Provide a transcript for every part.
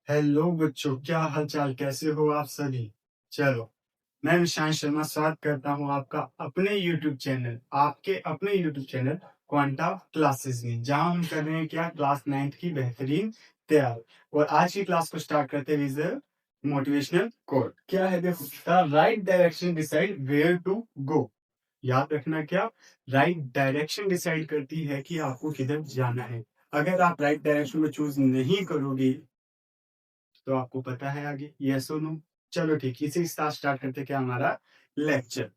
Hello बच्चों, क्या हाल चाल, कैसे हो आप सभी। चलो, मैं विशांत शर्मा स्वागत करता हूँ आपका आपके अपने यूट्यूब चैनल क्वांटा क्लासेस में, जहाँ हम कर रहे हैं क्या, क्लास 9th की बेहतरीन तैयारी। और आज की क्लास को स्टार्ट करते हुए मोटिवेशनल कोट क्या है, देखो, the right direction decide where to go. याद रखना, क्या राइट डायरेक्शन डिसाइड करती है कि आपको किधर जाना है। अगर आप राइट डायरेक्शन में चूज नहीं करोगे तो आपको पता है आगे, यस और नो। चलो ठीक, इसी के साथ स्टार्ट करते क्या हमारा लेक्चर।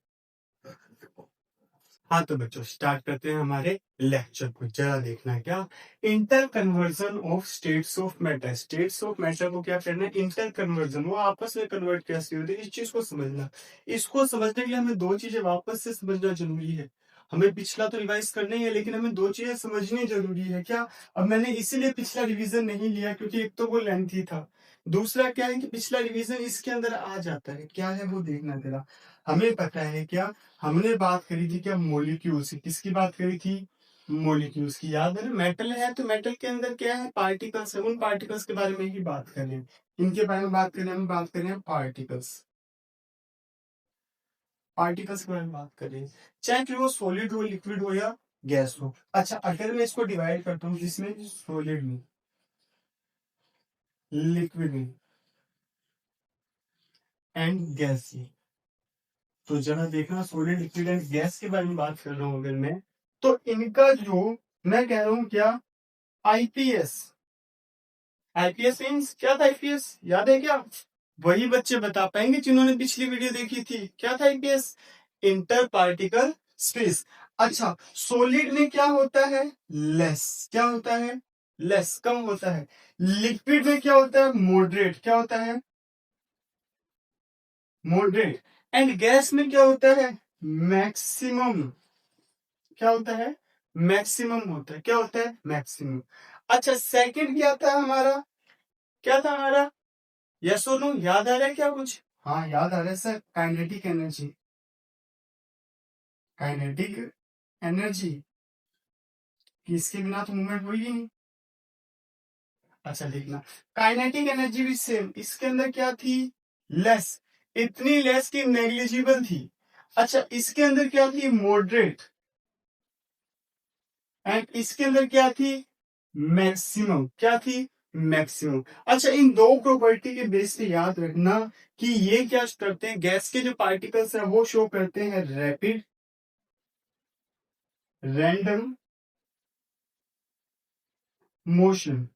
हाँ तो बच्चों, स्टार्ट करते हैं हमारे लेक्चर को। जरा देखना, क्या inter conversion of states of matter. States of matter को क्या करना है, इंटर कन्वर्जन, वो आपस में कन्वर्ट कैसे होते हैं, इस चीज को समझना। इसको समझने के लिए हमें दो चीजें वापस से समझना जरूरी है। हमें पिछला तो रिवाइज करना ही है, लेकिन हमें दो चीजें समझनी जरूरी है। क्या, अब मैंने इसीलिए पिछला रिवीजन नहीं लिया क्योंकि एक तो वो लेंथी था, दूसरा क्या है कि पिछला रिवीजन इसके अंदर आ जाता है। क्या है वो देखना तेरा। हमें पता है क्या, हमने बात करी थी क्या, मोलिक्यूल्स की। किसकी बात करी थी, मोलिक्यूल्स की। याद है ना, मेटल है तो मेटल के अंदर क्या है, पार्टिकल्स है। उन पार्टिकल्स के बारे में ही बात करें, इनके बारे में बात करें, हम बात करें पार्टिकल्स। पार्टिकल्स के बारे में बात करें, चाहे फिर वो सॉलिड हो, लिक्विड हो या गैस हो। अच्छा, अगर मैं इसको डिवाइड करता हूँ जिसमें सॉलिड में, लिक्विड में एंड गैस में, तो जरा देखना, सॉलिड, लिक्विड एंड गैस के बारे में बात कर रहा हूँ अगर मैं, तो इनका जो, मैं कह रहा हूँ क्या, आईपीएस। आईपीएस मीन्स क्या था, आईपीएस याद है क्या, वही बच्चे बता पाएंगे जिन्होंने पिछली वीडियो देखी थी। क्या था आईपीएस, इंटर पार्टिकल स्पेस। अच्छा, सॉलिड में क्या होता है, लेस। क्या होता है, लेस, कम होता है। लिक्विड में क्या होता है, मॉडरेट। क्या होता है, मॉडरेट। एंड गैस में क्या होता है, मैक्सिमम। क्या होता है, मैक्सिमम होता है। क्या होता है, मैक्सिमम। अच्छा, सेकंड क्या था हमारा, क्या था हमारा, यस और नो, याद आ रहा है क्या कुछ। हाँ याद आ रहा है sir, kinetic energy. Kinetic energy, इसके बिना तो मूवमेंट होगी ही नहीं। अच्छा देखना, काइनेटिक एनर्जी भी सेम, इसके अंदर क्या थी, लेस। इतनी लेस की नेग्लिजिबल थी। अच्छा, इसके अंदर क्या थी, मॉडरेट। एंड इसके अंदर क्या थी, मैक्सिमम। क्या थी, मैक्सिमम। अच्छा, इन दो प्रॉपर्टी के बेस पे याद रखना कि ये क्या करते हैं, गैस के जो पार्टिकल्स है वो शो करते हैं रैपिड, रैंडम मोशन।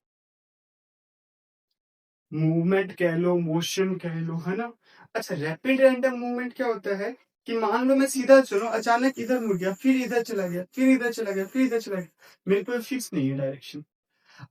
मूवमेंट कह लो, मोशन कह लो, है ना। अच्छा, रैपिड रैंडम मूवमेंट क्या होता है कि मान लो मैं सीधा चलो, अचानक इधर मुड़ गया, फिर इधर चला गया, फिर इधर चला गया, फिर इधर चला गया, मेरे को फिक्स नहीं है डायरेक्शन।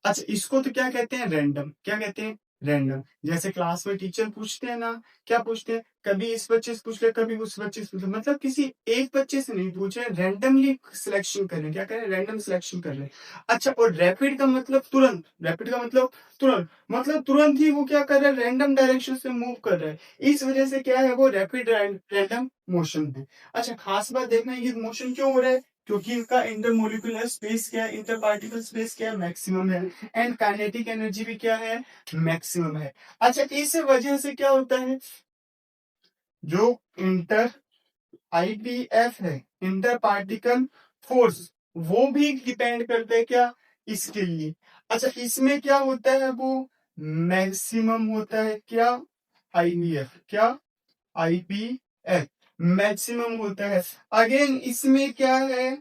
अच्छा, इसको तो क्या कहते हैं, रैंडम। क्या कहते हैं, रैंडम। जैसे क्लास में टीचर पूछते हैं ना, क्या पूछते हैं, कभी इस बच्चे से पूछ ले, कभी उस बच्चे से पूछ ले, मतलब किसी एक बच्चे से नहीं पूछे, रैंडमली सिलेक्शन कर रहे हैं। क्या करें, रैंडम सिलेक्शन कर रहे हैं। अच्छा, और रैपिड का मतलब तुरंत, रैपिड का मतलब तुरंत ही वो क्या कर रहा है, रैंडम डायरेक्शन से मूव कर रहा है। इस वजह से क्या है, वो रैपिड रैंडम मोशन है। अच्छा, खास बात देखना, ये मोशन क्यों हो रहा है, क्योंकि इनका इंटरमोलिकुलर स्पेस क्या है, इंटर पार्टिकल स्पेस क्या है, मैक्सिमम है। एंड काइनेटिक एनर्जी भी क्या है, मैक्सिमम है। अच्छा, इस वजह से क्या होता है, जो इंटर आईपीएफ है, इंटर पार्टिकल फोर्स, वो भी डिपेंड करते हैं क्या, इसके लिए। अच्छा, इसमें क्या होता है, वो मैक्सिमम होता है। क्या, आईपीएफ, क्या, आईपीएफ मैक्सिमम होता है। अगेन इसमें क्या है,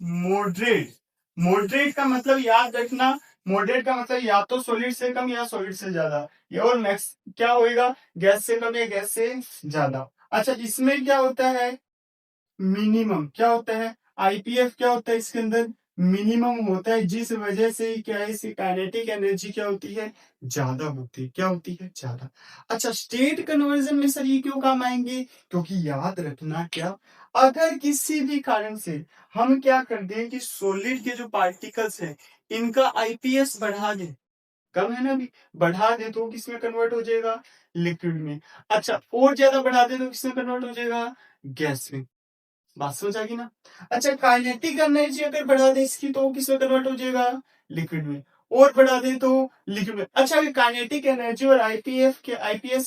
मॉडरेट। मॉडरेट का मतलब याद रखना, मॉडरेट का मतलब या तो सॉलिड से कम या सॉलिड से ज्यादा, या और मैक्स क्या होएगा, गैस से कम या गैस से ज्यादा। अच्छा, इसमें क्या होता है, मिनिमम। क्या होता है, आईपीएफ क्या होता है, इसके अंदर मिनिमम होता है, जिस वजह से क्या है, इसकी काइनेटिक एनर्जी क्या होती है, ज्यादा होती है। क्या होती है, ज्यादा। अच्छा, स्टेट कन्वर्जन में सर ये क्यों काम आएंगे, क्योंकि याद रखना, क्या अगर किसी भी कारण से हम क्या कर दें कि सॉलिड के जो पार्टिकल्स हैं इनका आईपीएस बढ़ा दें, कम है ना अभी, बढ़ा दे तो किस में कन्वर्ट हो जाएगा, लिक्विड में। अच्छा, और ज्यादा बढ़ा दे तो किसमें कन्वर्ट हो जाएगा, गैस में। बात समझ आ गई ना। अच्छा, काइनेटिक एनर्जी अगर बढ़ा दे इसकी तो किसमें कन्वर्ट हो जाएगा, लिक्विड में। और बढ़ा दें तो लिक्विड। अच्छा, अगर काइनेटिक एनर्जी और आईपीएस क्या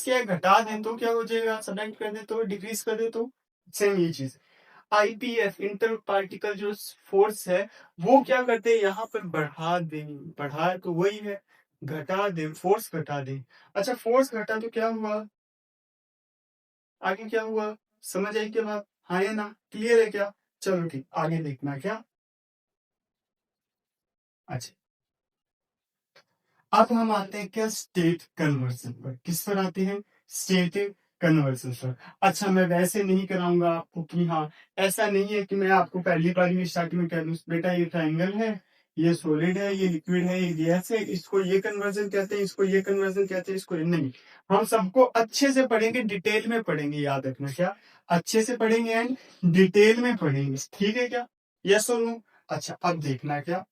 है, घटा दें तो क्या हो जाएगा, सब्ट्रैक्ट कर दें तो, डिक्रीज कर दें तो, सेम ये चीज। आईपीएफ इंटर पार्टिकल जो फोर्स है वो क्या करते हैं, यहाँ पर बढ़ा दें, बढ़ा तो वही है, घटा दें, फोर्स घटा दें। अच्छा, फोर्स घटा तो क्या हुआ, आगे क्या हुआ, समझ आई क्या बात, हाँ या ना, क्लियर है क्या? चलो ठीक, आगे देखना क्या। अच्छा, अब हम आते हैं क्या, स्टेट कन्वर्जन पर। किस पर आते हैं, स्टेट कन्वर्जन पर। अच्छा, मैं वैसे नहीं कराऊंगा आपको कि हाँ, ऐसा नहीं है कि मैं आपको पहली बार में स्टार्टिंग में कह दूं बेटा ये ट्राइंगल है, ये सॉलिड है, ये लिक्विड है, ये गैस है, इसको ये कन्वर्जन कहते हैं, इसको ये कन्वर्जन कहते हैं, इसको ये नहीं। हम सबको अच्छे से पढ़ेंगे, डिटेल में पढ़ेंगे, याद रखना क्या, अच्छे से पढ़ेंगे एंड डिटेल में पढ़ेंगे, ठीक है क्या, यस और नो। अच्छा, अब देखना क्या,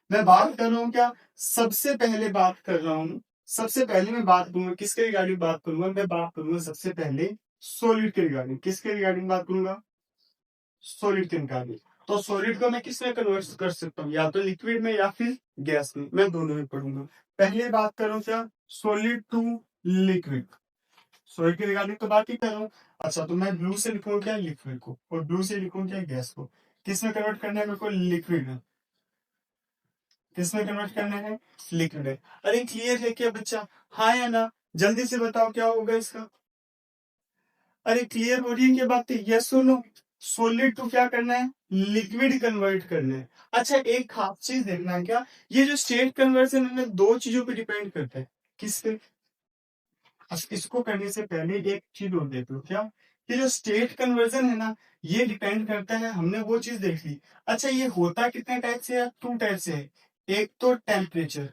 मैं बात कर रहा हूँ क्या, सबसे पहले बात कर रहा हूँ, सबसे पहले मैं बात करूंगा किसके रिगार्डिंग बात करूंगा, मैं बात करूंगा सबसे पहले सॉलिड के रिगार्डिंग। किसके रिगार्डिंग बात करूंगा, सॉलिड के रिगार्डिंग। तो सॉलिड को मैं किस में कन्वर्ट कर सकता हूँ, या तो लिक्विड में या फिर गैस में, मैं दोनों में पढ़ूंगा। पहले बात कर रहा हूँ क्या, सॉलिड टू लिक्विड, सॉलिड के रिगार्डिंग तो बात ही कर रहा हूँ। अच्छा, तो मैं ब्लू से लिखूंगा क्या, लिक्विड को, और ब्लू से लिखूंगा क्या, गैस को। किस में कन्वर्ट करना है मेरे को, लिक्विड में। किसमें कन्वर्ट करना है, लिक्विड है। अरे क्लियर है क्या बच्चा, हाँ या ना, जल्दी से बताओ क्या होगा इसका। अरे क्लियर हो रही है क्या बात, यस सुनो, सॉलिड टू क्या करना है, लिक्विड कन्वर्ट करना है। अच्छा, एक खास चीज देखना है क्या, ये जो स्टेट कन्वर्जन है ना, दो चीजों पे डिपेंड करता है। किस पे, अच्छा, इसको करने से पहले एक चीज और देख लो क्या, कि जो स्टेट कन्वर्जन है ना, ये डिपेंड करता है, हमने वो चीज देख ली। अच्छा, ये होता कितने टाइप से है, टू टाइप से है। एक तो टेम्परेचर,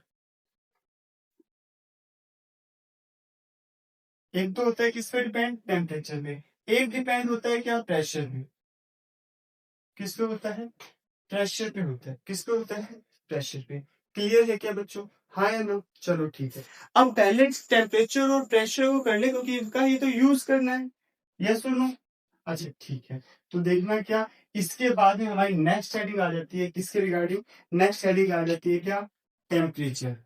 एक तो होता है किस पे डिपेंड, टेम्परेचर पे। एक डिपेंड होता है क्या, प्रेशर पे। किस पे होता है, प्रेशर पे होता है। किस पे होता है, प्रेशर पे। क्लियर है क्या बच्चों, हाँ या नो, चलो ठीक है। अब पहले टेम्परेचर और प्रेशर को कर ले, क्योंकि इनका ही तो यूज करना है, यस और नो। अच्छा ठीक है, तो देखना क्या, इसके बाद में हमारी नेक्स्ट हेडिंग आ जाती है, किसके रिगार्डिंग, नेक्स्ट हेडिंग आ जाती है क्या, टेम्परेचर।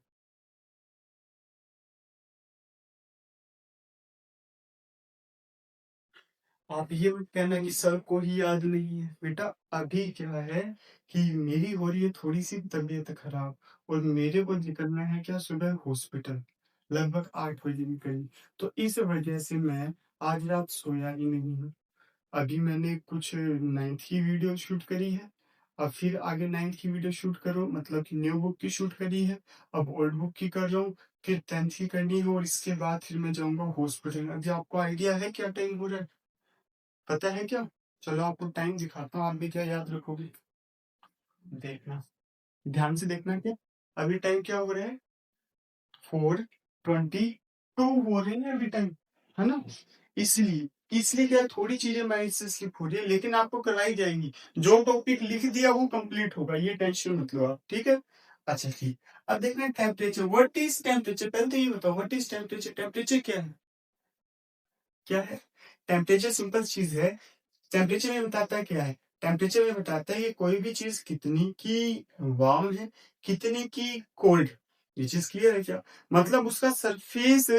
आप ये मत कहना कि सर को ही याद नहीं है बेटा। अभी क्या है कि मेरी हो रही है थोड़ी सी तबीयत खराब, और मेरे को निकलना है क्या, सुबह हॉस्पिटल, लगभग 8 बजे निकली। तो इस वजह से मैं आज रात सोया ही नहीं हूँ। अभी मैंने कुछ नाइन्थ की वीडियो शूट करी है, अब फिर आगे नाइन्थ की वीडियो शूट करो, मतलब कि न्यू बुक की शूट करी है, अब ओल्ड बुक की कर रहा हूँ, फिर टेंथ की करनी है, और इसके बाद फिर मैं जाऊंगा हॉस्पिटल। अभी आपको आइडिया है क्या टाइम हो रहा है, पता है क्या? चलो आपको टाइम दिखाता हूँ, आप भी क्या याद रखोगे, देखना, ध्यान से देखना क्या, अभी टाइम क्या हो रहा है, 4:22 हो रहे हैं अभी टाइम, है ना। इसलिए इसलिए क्या है, थोड़ी चीजें माइंड से स्लिप हो रही है, लेकिन आपको कराई जाएंगी। जो टॉपिक लिख दिया वो कंप्लीट होगा, ये टेंशन मत लो आप, ठीक है। अच्छा ठीक, अब देखना टेम्परेचर, व्हाट इज टेम्परेचर, पहले तो ये बताओ व्हाट इज टेम्परेचर, टेम्परेचर क्या है, क्या है, टेम्परेचर सिंपल चीज है। टेम्परेचर में बताता है क्या है, टेम्परेचर में बताता है कि कोई भी चीज कितनी की वार्म है, कितनी की कोल्ड। ये चीज क्लियर है क्या, मतलब उसका सरफेस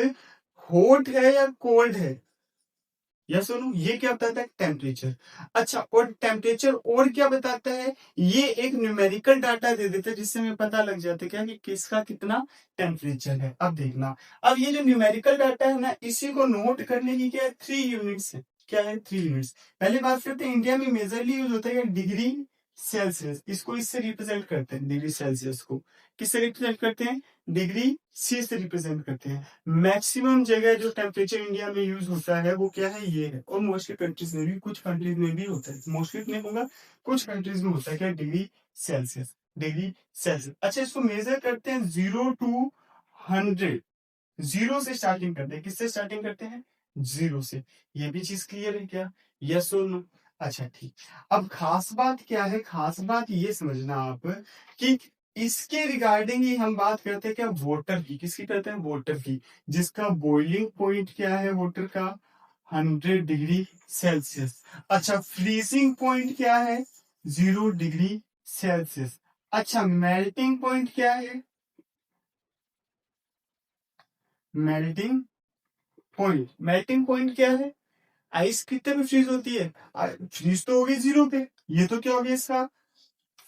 हॉट है या कोल्ड है, यस और नो, ये क्या बताता है, टेम्परेचर। अच्छा, और टेम्परेचर और क्या बताता है, ये एक न्यूमेरिकल डाटा दे देता है, जिससे हमें पता लग जाता है क्या, कि किसका कितना टेम्परेचर है। अब देखना, अब ये जो न्यूमेरिकल डाटा है ना, इसी को नोट करने की क्या है, 3 यूनिट्स है। क्या है, 3 यूनिट्स। पहले बात करते हैं, इंडिया में मेजरली यूज होता है डिग्री सेल्सियस, इसको इससे रिप्रेजेंट करते हैं, डिग्री सेल्सियस को किससे रिप्रेजेंट करते हैं, डिग्री सी से रिप्रेजेंट करते हैं। मैक्सिमम जगह जो टेम्परेचर इंडिया में यूज होता है वो क्या है, ये है। और मोस्टली कंट्रीज में भी, कुछ कंट्रीज में भी होता है, मोस्टली नहीं होगा, कुछ कंट्रीज में होता है क्या, डिग्री सेल्सियस, डिग्री सेल्सियस। अच्छा, इसको मेजर करते हैं 0 to 100, जीरो से स्टार्टिंग करते हैं, किससे स्टार्टिंग करते हैं, जीरो से। ये भी चीज क्लियर है क्या, यस और नो। अच्छा ठीक, अब खास बात क्या है, खास बात ये समझना आप, कि इसके रिगार्डिंग ही हम बात करते हैं क्या, वाटर की, किसकी करते हैं, वाटर की, जिसका बॉइलिंग पॉइंट क्या है वाटर का, 100 डिग्री सेल्सियस। अच्छा, फ्रीजिंग पॉइंट क्या है, 0 डिग्री सेल्सियस। अच्छा, मेल्टिंग पॉइंट क्या है, मेल्टिंग पॉइंट। मेल्टिंग पॉइंट क्या है? आइस कितने पे फ्रीज होती है? फ्रीज तो हो गई 0 पे। ये तो क्या हो गया इसका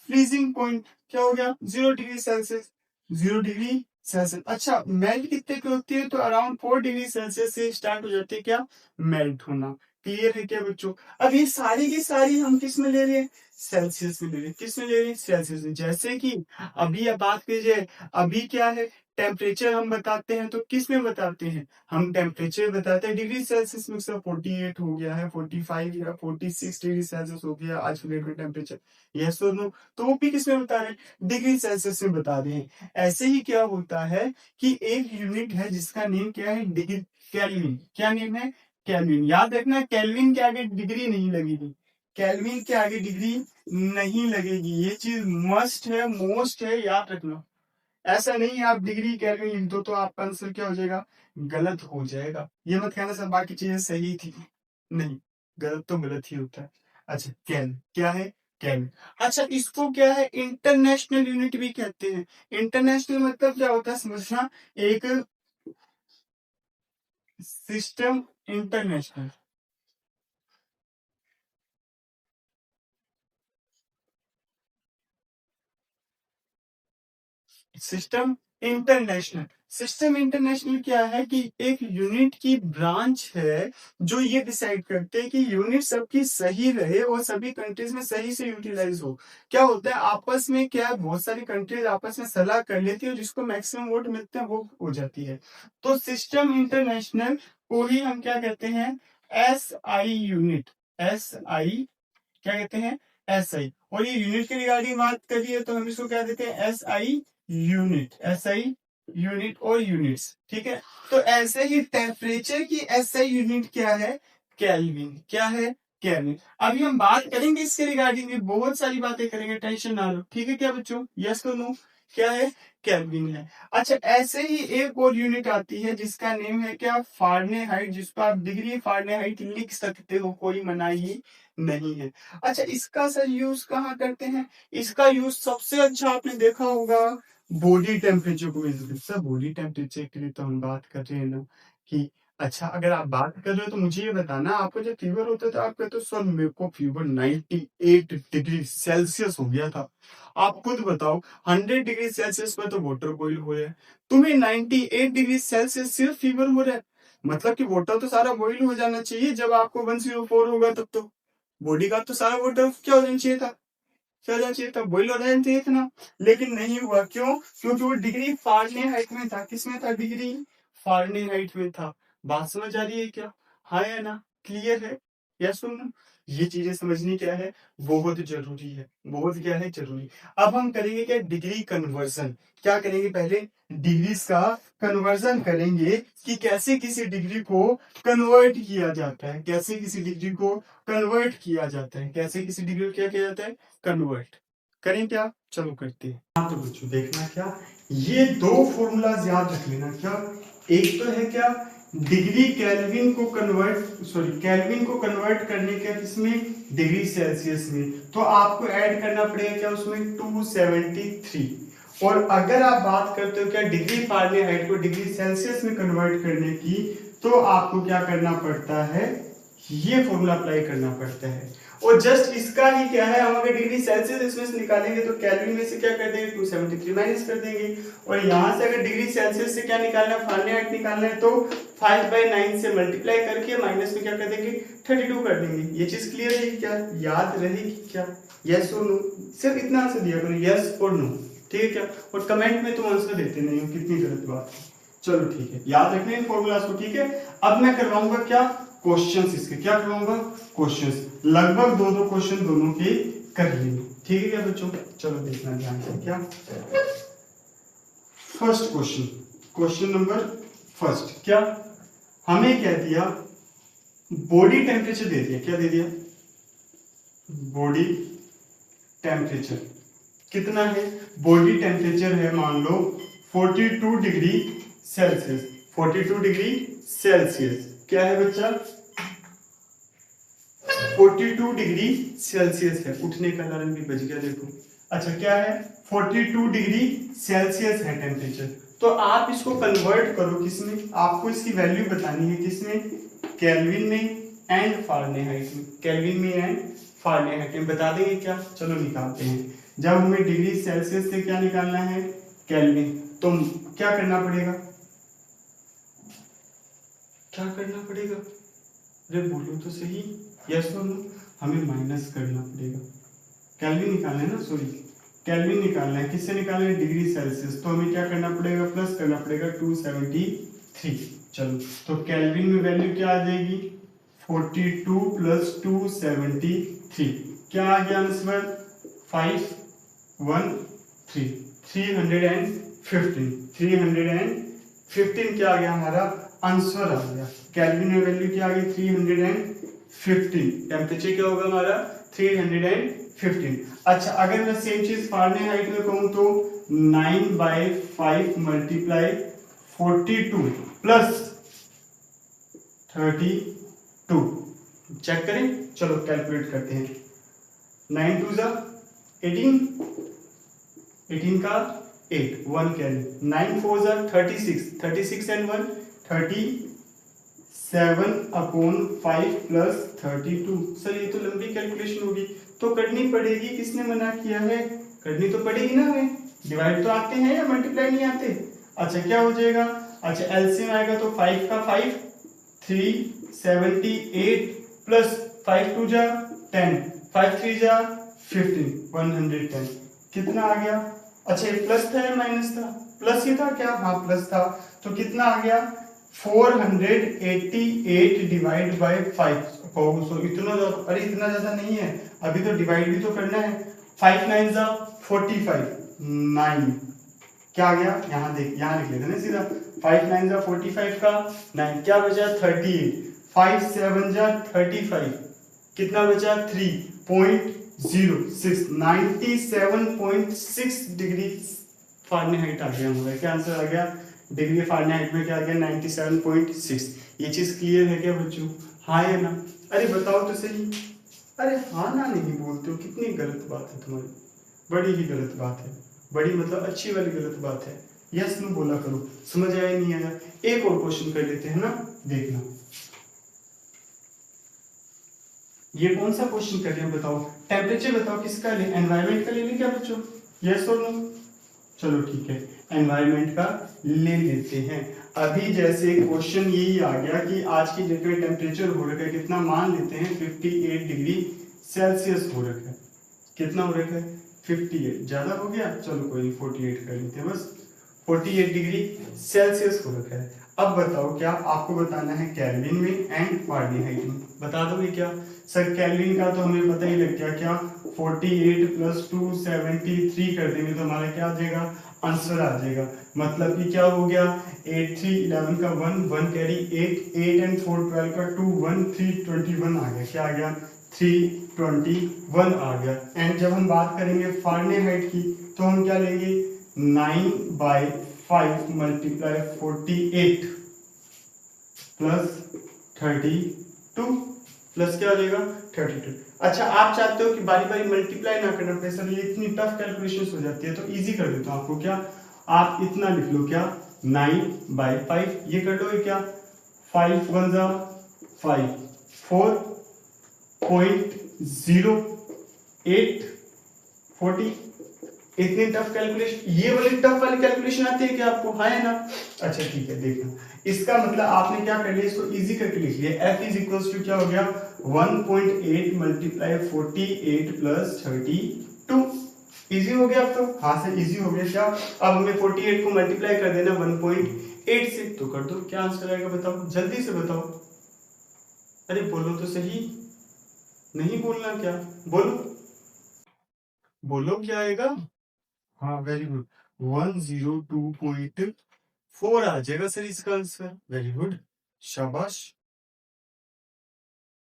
फ्रीजिंग पॉइंट, क्या हो गया 0 डिग्री सेल्सियस। 0 degree Celsius. अच्छा, मेल्ट कितने पे होती है? तो अराउंड 4 डिग्री सेल्सियस से स्टार्ट हो जाती है क्या मेल्ट होना। क्लियर है क्या बच्चों? अब ये सारी की सारी हम किस में ले रहे हैं? सेल्सियस में ले रहे हैं। किस में ले रहे हैं? सेल्सियस में। जैसे कि अभी आप बात कीजिए, अभी क्या है टेम्परेचर हम बताते हैं तो किस में बताते हैं? हम टेम्परेचर बताते हैं डिग्री सेल्सियस में। 48 हो गया है, 45 या 46 डिग्री सेल्सियस हो गया आज के डेट में टेम्परेचर। यस और नो? तो वो भी किसमें बता रहे हैं? डिग्री सेल्सियस में बता रहे हैं। ऐसे ही क्या होता है कि एक यूनिट है जिसका नेम क्या है? Degree kelvin. क्या नेम है? केल्विन। याद रखना, केल्विन के आगे डिग्री नहीं लगेगी। केल्विन के आगे डिग्री नहीं लगेगी। ये चीज मस्ट है, मोस्ट है, याद रखना। ऐसा नहीं है आप डिग्री केल्विन लिख दो तो आपका आंसर क्या हो जाएगा? गलत हो जाएगा। ये मत कहना सर बाकी चीजें सही थी। नहीं, गलत तो गलत ही होता है। अच्छा, केल्विन क्या है? केल्विन। अच्छा, इसको क्या है? इंटरनेशनल यूनिट भी कहते हैं। इंटरनेशनल मतलब क्या होता है समझना, एक system international. System international. System international क्या है कि एक यूनिट की ब्रांच है जो ये डिसाइड करते हैं कि यूनिट सबकी सही रहे और सभी कंट्रीज में सही से यूटिलाइज हो। क्या होता है आपस में, क्या बहुत सारी कंट्रीज आपस में सलाह कर लेती है और जिसको मैक्सिमम वोट मिलते हैं वो हो जाती है। तो सिस्टम इंटरनेशनल को ही हम क्या कहते हैं? S I unit. S I क्या कहते हैं? S I. और ये यूनिट के रिगार्डिंग बात करिए तो हम इसको क्या देते हैं? S I unit. S I unit और यूनिट्स। ठीक है, तो ऐसे ही टेम्परेचर की एस आई यूनिट क्या है? केल्विन। क्या है? केल्विन। अभी हम बात करेंगे इसके रिगार्डिंग भी, बहुत सारी बातें करेंगे, टेंशन ना लो। ठीक है क्या बच्चों? यस तो नो? क्या है? केल्विन है। अच्छा, ऐसे ही एक और यूनिट आती है जिसका नेम है क्या? फारेनहाइट। जिसको आप डिग्री फारेनहाइट लिख सकते हो, कोई मनाही नहीं है। अच्छा, इसका सर यूज कहाँ करते हैं? इसका यूज सबसे अच्छा आपने देखा होगा बॉडी टेम्परेचर को मेजर। सर बॉडी टेम्परेचर के लिए तो हम बात कर रहे हैं ना कि अच्छा, अगर आप बात कर रहे हो तो मुझे ये बताना, आपको जब फीवर होता है तो आप कहते हो सर मेरे को फीवर 98 डिग्री सेल्सियस हो गया था। आप खुद बताओ 100 डिग्री सेल्सियस पर तो वाटर बॉईल हो रहा है, तुम्हें 98 डिग्री सेल्सियस सिर्फ फीवर हो रहा है। मतलब कि वाटर तो सारा बॉईल हो जाना चाहिए जब आपको 104 होगा तब तो। बॉडी का तो सारा वाटर क्या हो जाना चाहिए था? क्या हो जाना चाहिए था? बॉईल हो जाना चाहिए था ना। लेकिन नहीं हुआ, क्यों? क्योंकि वो डिग्री फारेनहाइट में था। किसमें था? डिग्री फारेनहाइट में था। बात समझ आ रही है क्या? हाँ या ना? क्लियर है? या सुन, ये चीजें समझनी क्या है, बहुत जरूरी है। बहुत क्या है? जरूरी। अब हम करेंगे क्या? Degree conversion. क्या करेंगे? पहले डिग्रीज का कन्वर्जन करेंगे कि कैसे किसी डिग्री को कन्वर्ट किया जाता है। कैसे किसी डिग्री को कन्वर्ट किया जाता है। कैसे किसी डिग्री को क्या किया जाता है? कन्वर्ट। करें क्या? चलो करते हैं। हाँ तो बच्चों देखना क्या, ये दो फॉर्मूलाज याद रख लेना। क्या? एक तो है क्या? डिग्री केल्विन को कन्वर्ट, सॉरी केल्विन को कन्वर्ट करने का किसमें? डिग्री सेल्सियस में। तो आपको ऐड करना पड़ेगा क्या उसमें? 273। और अगर आप बात करते हो क्या डिग्री फारेनहाइट को डिग्री सेल्सियस में कन्वर्ट करने की, तो आपको क्या करना पड़ता है? ये फॉर्मूला अप्लाई करना पड़ता है। और जस्ट इसका ही क्या है, हम अगर डिग्री सेल्सियस इसमें से निकालेंगे तो केल्विन में से क्या कर देंगे? 273 माइनस कर देंगे। और यहाँ से अगर डिग्री सेल्सियस से क्या निकालना है? फारेनहाइट निकालना है, तो 5/9 से मल्टीप्लाई करके माइनस में क्या कर देंगे? 32 कर देंगे। ये चीज क्लियर है क्या? याद रहेगी क्या? यस और नो? सिर्फ इतना आंसर दिया करो, यस और नो। ठीक है क्या? और कमेंट में तुम आंसर देते नहीं हो, कितनी गलत बात है। चलो ठीक है, याद रखने फॉर्मूलाज को। ठीक है, अब मैं करवाऊंगा क्या? क्वेश्चंस इसके। क्या करवाऊंगा? क्वेश्चंस। लगभग दो दो क्वेश्चन दोनों के कर लेंगे। ठीक है क्या बच्चों? चलो देखना ध्यान से। क्या first question, question number first, क्या हमें कह दिया बॉडी टेम्परेचर दे दिया। क्या दे दिया? बॉडी टेम्परेचर कितना है? बॉडी टेम्परेचर है मान लो 42 डिग्री सेल्सियस। 42 डिग्री सेल्सियस क्या है बच्चा? 42 डिग्री सेल्सियस है। उठने का अलार्म भी बज गया देखो। अच्छा क्या है? 42 डिग्री सेल्सियस है टेम्परेचर। तो आप इसको कन्वर्ट करो किसमें, आपको इसकी वैल्यू बतानी है किसमें, केल्विन में एंड फारेनहाइट में, केल्विन में एंड फारेनहाइट में। बता देंगे क्या, चलो निकालते हैं। जब हमें डिग्री सेल्सियस से क्या निकालना है, केल्विन, तो क्या करना पड़ेगा, क्या करना पड़ेगा, अरे बोलो तो सही, यस और नो, हमें माइनस करना पड़ेगा, केल्विन निकालना है ना, सॉरी केल्विन निकालना है, किससे निकालना है, डिग्री सेल्सियस, तो हमें क्या करना पड़ेगा, प्लस करना पड़ेगा 273। चलो तो केल्विन में वैल्यू क्या आ जाएगी, 42 प्लस 273, क्या आ गया आंसर, 513, 315 क्या आ गया हमारा आंसर आ गया। केल्विन में वैल्यू क्या आ गई, 315, टेम्परेचर क्या होगा हमारा 315। अच्छा अगर मैं सेम चीज फारेनहाइट में कहूं तो 9/5 मल्टीप्लाई 42 प्लस 32, चेक करें, चलो कैलकुलेट करते हैं। 9 2 जा 18, 18 का 8, 1 कैरी, 9 4 जा 36, 36 एंड 1 37/5 प्लस 32। सर ये तो लंबी कैलकुलेशन होगी, तो करनी पड़ेगी, किसने मना किया है, करनी तो पड़ेगी ना हमें, डिवाइड तो आते हैं या मल्टीप्लाई नहीं आते। अच्छा क्या हो जाएगा, अच्छा एलसीएम आएगा तो 5 का 5 378 प्लस 5 2 जा 10, 5 3 जा 15, 110 कितना आ गया। अच्छा ये प्लस था या माइनस था, प्लस ही था क्या, हाँ प्लस था, तो कितना आ गया 488 डिवाइड बाय 5। सो इतना ज्यादा, अरे इतना ज्यादा नहीं है, अभी तो डिवाइड भी तो करना है। 5 9 जा 45, 9 क्या आ गया, यहाँ देख, यहाँ लिख लेते ना सीधा, 5 9 जा 45 का 9 क्या बचा 38, 5 7 जा 35, कितना बचा 3.06, 97.6 डिग्री फारेनहाइट आ गया हमारा, क्या आंसर आ गया, डिग्री फारेनहाइट में क्या आ गया 97.6। ये चीज क्लियर है क्या बच्चों, हाँ या ना, अरे बताओ तो सही, अरे हाँ ना नहीं बोलते हो, कितनी गलत बात है तुम्हारी, बड़ी ही गलत बात है, बड़ी मतलब अच्छी वाली गलत बात है, यस नो बोला करो, समझ आया नहीं आया। एक और क्वेश्चन कर लेते हैं ना, देखना ये कौन सा क्वेश्चन कर रहे हैं बताओ, टेम्परेचर बताओ किसका ले, एनवायरनमेंट का ले लें क्या बच्चों, यस और नो, चलो ठीक है एनवायरनमेंट का ले लेते हैं। अभी जैसे क्वेश्चन यही आ गया कि आज की डेट में टेम्परेचर हो रखा है कितना, मान लेते हैं 58 डिग्री सेल्सियस हो रखा है, कितना हो रखा है 58, ज्यादा हो गया, चलो कोई नहीं 48 कर लेते हैं बस, 48 डिग्री सेल्सियस हो रखा है। अब बताओ क्या आपको बताना है केल्विन में एंड फारेनहाइट में, बता दोगे क्या, सर केल्विन का तो हमें पता ही लग गया, क्या 48 प्लस 273 कर देंगे तो हमारा क्या आ जाएगा, आंसर आ जाएगा, मतलब कि क्या हो गया 8 3 11 का 1 1 कैरी 8 8 एंड 4 12 का 2 1 3 21 आ गया, क्या आ गया 321 आ गया। एंड जब हम बात करेंगे फारेनहाइट की तो हम क्या लेंगे 9/5 मल्टीप्लाई 48 प्लस 32 प्लस क्या हो जाएगा 32। अच्छा आप चाहते हो कि बारी बारी मल्टीप्लाई ना करना पड़े, सर ये इतनी टफ कैलकुलेशन हो जाती है, तो इजी कर देता हूँ आपको, क्या आप इतना लिख लो, क्या 9/5 ये कर लो, क्या 5 1 जा 5 4.08 40, इतनी टफ कैलकुलेशन, ये वाली टफ वाली कैलकुलेशन आती है क्या आपको, हाँ है ना, अच्छा ठीक है देखना, इसका मतलब आपने क्या कर लिया, इसको इजी करके लिख लिया, f इज इक्वल्स टू क्या हो गया 1.8 मल्टीप्लाई 48 प्लस 32, इजी हो गया अब तो, हाँ से इजी हो गया, क्या अब हमें 48 को मल्टीप्लाई कर देना 1.8 से, तो कर दो, क्या आंसर आएगा बताओ, जल्दी से बताओ, अरे बोलो तो सही, नहीं बोलना क्या, बोलो बोलो क्या आएगा, हाँ वेरी गुड 102.4 आ जाएगा सर इसका आंसर, वेरी गुड, शाबाश,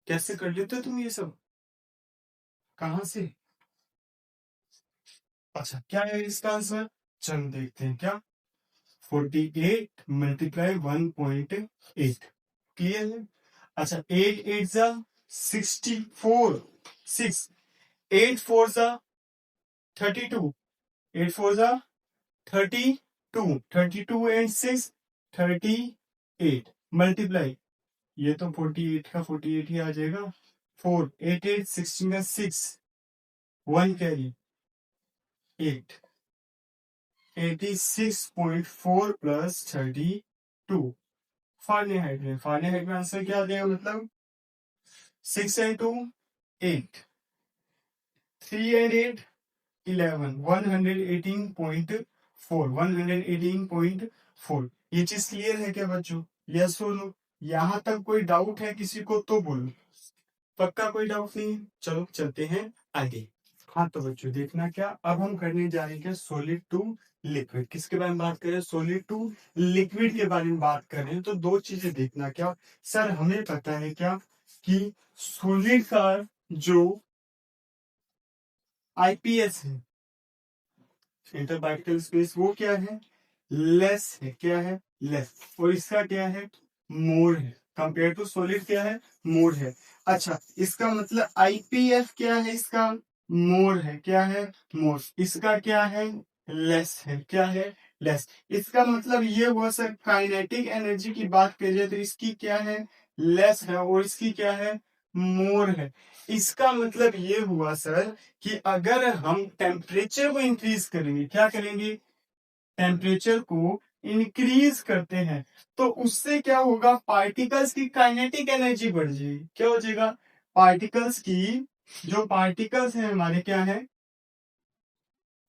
कैसे कर लेते हो तुम ये सब, कहां से, अच्छा क्या है इसका आंसर, चलो देखते हैं, क्या 48 मल्टीप्लाई 1.8, क्लियर है। अच्छा 8 8 जा 64, 6 8 4 जा 32, 8 4 जा 32, 32 एंड 6 38 मल्टीप्लाई, ये तो 48 का 48 ही आ जाएगा। 4 8 8 16 का 6 1 कैरी 8 86.4 प्लस 32 फारेनहाइट में आंसर क्या आ जाएगा, मतलब 6 एंड 2 8 3 एंड 8 11 118.4 118.4। ये चीज क्लियर है क्या बच्चों? यस और नो? यहाँ तक कोई डाउट है किसी को तो बोलो। पक्का कोई डाउट नहीं है? चलो चलते हैं आगे। हाँ तो बच्चों देखना क्या, अब हम करने जा रहे हैं सॉलिड टू लिक्विड। किसके बारे में बात करें? सॉलिड टू लिक्विड के बारे में बात करें तो दो चीजें देखना क्या। सर हमें पता है क्या कि सॉलिड का जो आईपीएस है, इंटरपार्टिकल स्पेस, वो क्या है? लेस है। क्या है? लेस। और इसका क्या है? मोर है। कंपेयर टू सॉलिड क्या है? मोर है। अच्छा इसका मतलब आईपीएफ क्या है? इसका मोर है। क्या है? मोर। इसका क्या है? लेस है। क्या है? लेस। इसका मतलब ये हुआ सर, काइनेटिक एनर्जी की बात करिए तो इसकी क्या है? लेस है। और इसकी क्या है? मोर है। इसका मतलब ये हुआ सर कि अगर हम टेम्परेचर को इंक्रीज करेंगे, क्या करेंगे? टेम्परेचर को इंक्रीज करते हैं तो उससे क्या होगा? पार्टिकल्स की काइनेटिक एनर्जी बढ़ जाएगी। क्या हो जाएगा? पार्टिकल्स की, जो पार्टिकल्स हैं हमारे, क्या है?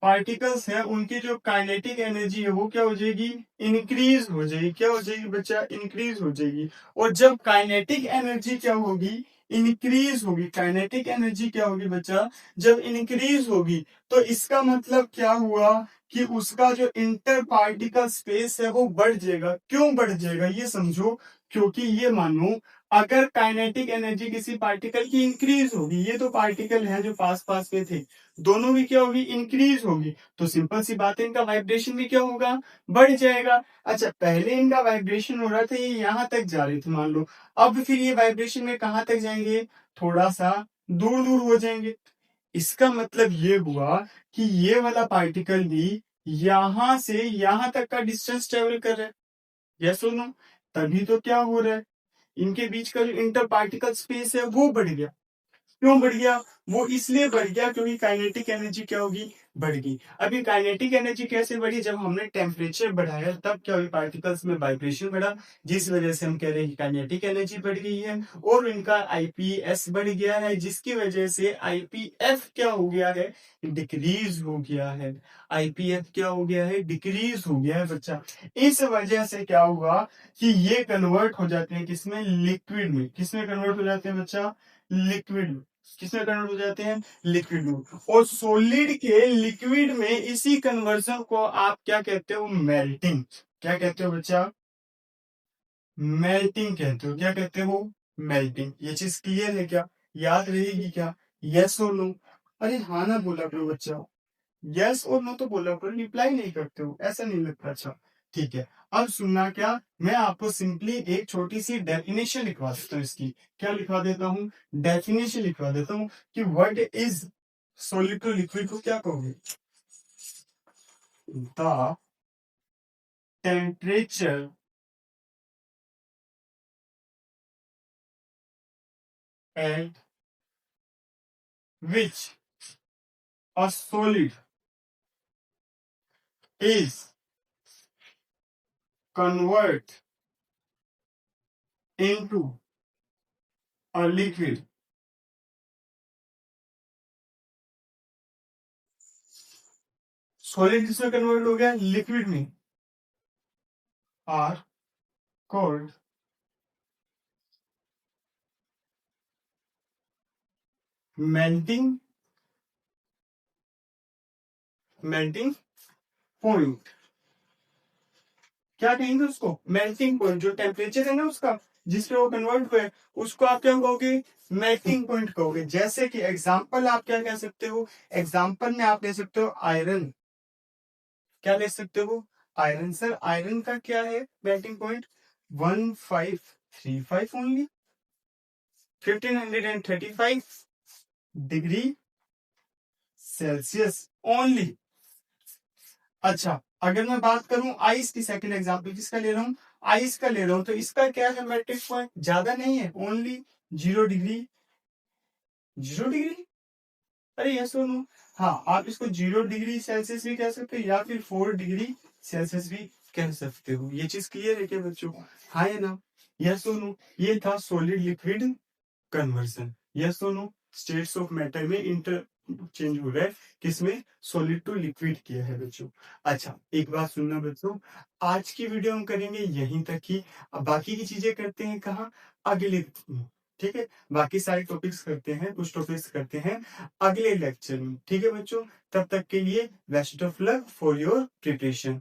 पार्टिकल्स है, उनकी जो काइनेटिक एनर्जी है वो क्या हो जाएगी? इंक्रीज हो जाएगी। क्या हो जाएगी बच्चा? इंक्रीज हो जाएगी। और जब काइनेटिक एनर्जी क्या होगी? इंक्रीज होगी। काइनेटिक एनर्जी क्या होगी बच्चा? जब इंक्रीज होगी तो इसका मतलब क्या हुआ कि उसका जो इंटर पार्टिकल स्पेस है वो बढ़ जाएगा। क्यों बढ़ जाएगा ये समझो। क्योंकि ये मानो अगर काइनेटिक एनर्जी किसी पार्टिकल की इंक्रीज होगी, ये तो पार्टिकल है जो पास पास में थे, दोनों भी क्या होगी? इंक्रीज होगी। तो सिंपल सी बात है, इनका वाइब्रेशन भी क्या होगा? बढ़ जाएगा। अच्छा पहले इनका वाइब्रेशन हो रहा था, ये यहां तक जा रहे थे मान लो, अब फिर ये वाइब्रेशन में कहां तक जाएंगे? थोड़ा सा दूर दूर हो जाएंगे। इसका मतलब ये हुआ कि ये वाला पार्टिकल भी यहां से यहां तक का डिस्टेंस ट्रेवल कर रहा है। यस और नो? तभी तो क्या हो रहा है, इनके बीच का जो इंटर पार्टिकल स्पेस है वो बढ़ गया। क्यों बढ़ गया? वो इसलिए बढ़ गया क्योंकि काइनेटिक एनर्जी क्या होगी? बढ़ गई। अभी काइनेटिक एनर्जी कैसे बढ़ी? जब हमने टेम्परेचर बढ़ाया तब क्या हुई? पार्टिकल्स में वाइब्रेशन बढ़ा, जिस वजह से हम कह रहे हैं कि काइनेटिक एनर्जी बढ़ गई है। और इनका आईपीएस बढ़ गया है, जिसकी वजह से आईपीएफ क्या हो गया है? डिक्रीज हो गया है। आईपीएफ क्या हो गया है? डिक्रीज हो गया है बच्चा। इस वजह से क्या हुआ कि ये कन्वर्ट हो जाते हैं किसमें? लिक्विड में। किसमें कन्वर्ट हो जाते हैं बच्चा? लिक्विड में। किसमें कन्वर्ट हो जाते हैं? लिक्विड में। और सॉलिड के लिक्विड में इसी कन्वर्जन को आप क्या कहते हो? मेल्टिंग। क्या कहते हो बच्चा? मेल्टिंग कहते हो। क्या कहते हो? मेल्टिंग। ये चीज क्लियर है क्या? याद रहेगी क्या? यस और नो? अरे हाँ ना बोला करो बच्चा। यस और नो तो बोला करो, रिप्लाई नहीं करते हो, ऐसा नहीं लगता। अच्छा ठीक है, अब सुनना क्या, मैं आपको सिंपली एक छोटी सी डेफिनेशन लिखवा देता हूँ इसकी। क्या लिखवा देता हूँ? डेफिनेशन लिखवा देता हूँ कि what is solid to liquid को क्या कहोगे? The temperature at which a solid is convert into a liquid. Solid किसमें कन्वर्ट हो गया? लिक्विड में। Are called melting melting point. क्या कहेंगे उसको? Melting point. जो टेम्परेचर है ना उसका, जिसपे वो कन्वर्ट हुए, उसको आप क्या कहोगे? मेल्टिंग पॉइंट कहोगे। जैसे कि एग्जांपल आप क्या कह सकते हो? एग्जांपल में आप ले सकते हो आयरन। क्या ले सकते हो? आयरन। सर आयरन का क्या है melting point? 1535 only, 1535 degree Celsius only. अच्छा, अगर मैं बात करूँ आइस की, सेकंड एग्जांपल किसका ले रहा हूँ? आइस का ले रहा हूँ, तो इसका क्या है मेल्टिंग पॉइंट? ज़्यादा नहीं है, ओनली 0 डिग्री, 0 डिग्री? अरे यस और नो? हाँ, आप इसको 0 डिग्री सेल्सियस भी कह सकते हो या फिर 4 डिग्री सेल्सियस भी कह सकते हो। ये चीज़ क्लियर है क्या बच्चों? हाँ या ना? यस और नो? ये था सॉलिड लिक्विड कन्वर्सन। यस और नो? स्टेट्स ऑफ मैटर में इंटर चेंज हो रहा है, किसमें? सॉलिड टू लिक्विड किया है बच्चों। अच्छा, एक बात सुनना बच्चों, आज की वीडियो हम करेंगे यहीं तक ही। अब बाकी की चीजें करते हैं कहाँ? अगले में, ठीक है? बाकी सारे टॉपिक्स करते हैं, कुछ टॉपिक्स करते हैं अगले लेक्चर में, ठीक है बच्चों? तब तक के लिए best of luck for your preparation.